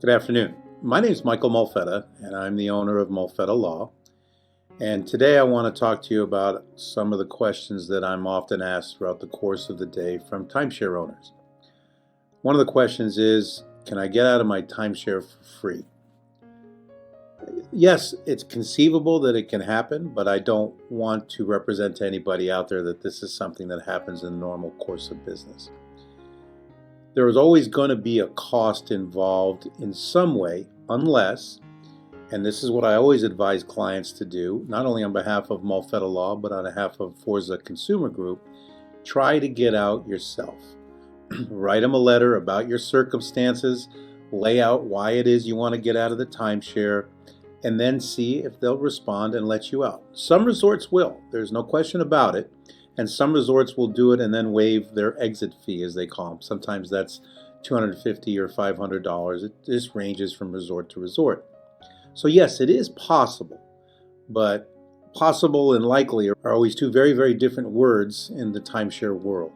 Good afternoon. My name is Michael Molfetta, and I'm the owner of Molfetta Law. And today I want to talk to you about some of the questions that I'm often asked throughout the course of the day from timeshare owners. One of the questions is, can I get out of my timeshare for free? Yes, it's conceivable that it can happen, but I don't want to represent to anybody out there that this is something that happens in the normal course of business. There is always going to be a cost involved in some way, unless, and this is what I always advise clients to do, not only on behalf of Molfetta Law, but on behalf of Forza Consumer Group, try to get out yourself. Write them a letter about your circumstances, lay out why it is you want to get out of the timeshare, and then see if they'll respond and let you out. Some resorts will, there's no question about it. And some resorts will do it and then waive their exit fee, as they call them. Sometimes that's $250 or $500. It just ranges from resort to resort. So yes, it is possible, but possible and likely are always two very, very different words in the timeshare world.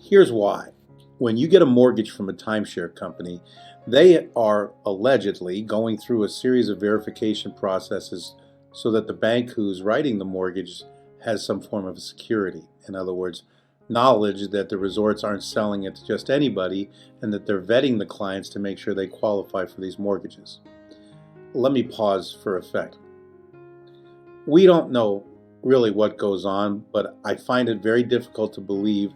Here's why. When you get a mortgage from a timeshare company, they are allegedly going through a series of verification processes so that the bank who's writing the mortgage has some form of security. In other words, knowledge that the resorts aren't selling it to just anybody and that they're vetting the clients to make sure they qualify for these mortgages. Let me pause for effect. We don't know really what goes on, but I find it very difficult to believe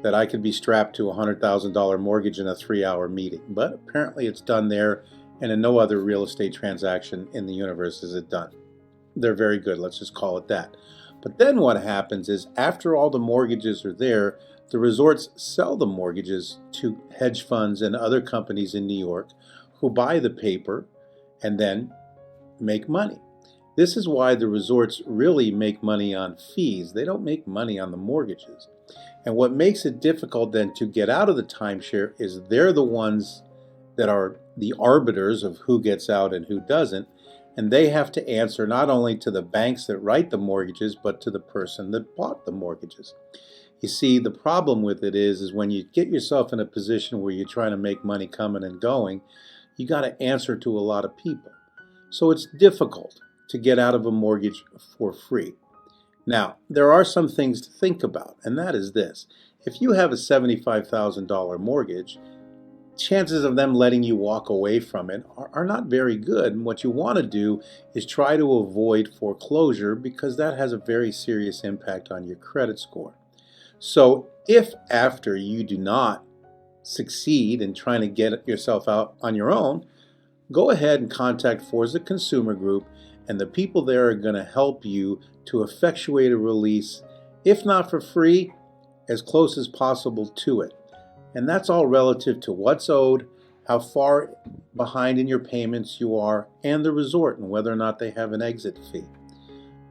that I could be strapped to a $100,000 mortgage in a 3-hour meeting. But apparently it's done there, and in no other real estate transaction in the universe is it done. They're very good, let's just call it that. But then what happens is, after all the mortgages are there, the resorts sell the mortgages to hedge funds and other companies in New York who buy the paper and then make money. This is why the resorts really make money on fees. They don't make money on the mortgages. And what makes it difficult then to get out of the timeshare is they're the ones that are the arbiters of who gets out and who doesn't. And they have to answer not only to the banks that write the mortgages, but to the person that bought the mortgages. You see, the problem with it is when you get yourself in a position where you're trying to make money coming and going, you got to answer to a lot of people. So it's difficult to get out of a mortgage for free. Now, there are some things to think about, and that is this. If you have a $75,000 mortgage, chances of them letting you walk away from it are not very good. And what you want to do is try to avoid foreclosure, because that has a very serious impact on your credit score. So if after you do not succeed in trying to get yourself out on your own, go ahead and contact Forza Consumer Group, and the people there are going to help you to effectuate a release, if not for free, as close as possible to it. And that's all relative to what's owed, how far behind in your payments you are, and the resort and whether or not they have an exit fee.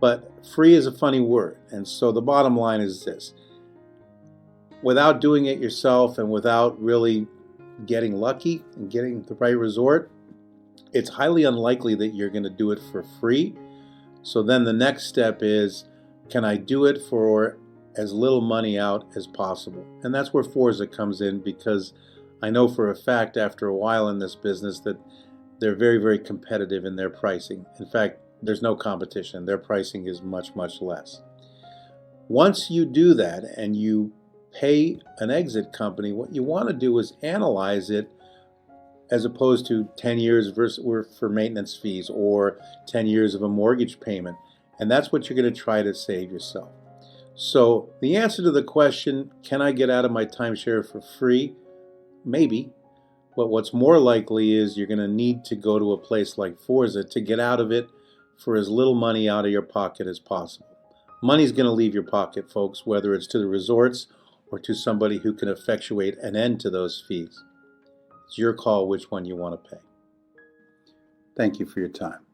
But free is a funny word, and so the bottom line is this. Without doing it yourself and without really getting lucky and getting the right resort, it's highly unlikely that you're going to do it for free. So then the next step is, can I do it for as little money out as possible? And that's where Forza comes in, because I know for a fact after a while in this business that they're very, very competitive in their pricing. In fact, there's no competition. Their pricing is much, much less. Once you do that and you pay an exit company, what you want to do is analyze it as opposed to 10 years for maintenance fees or 10 years of a mortgage payment. And that's what you're going to try to save yourself. So the answer to the question, can I get out of my timeshare for free? Maybe. But what's more likely is you're going to need to go to a place like Forza to get out of it for as little money out of your pocket as possible. Money's going to leave your pocket, folks, whether it's to the resorts or to somebody who can effectuate an end to those fees. It's your call which one you want to pay. Thank you for your time.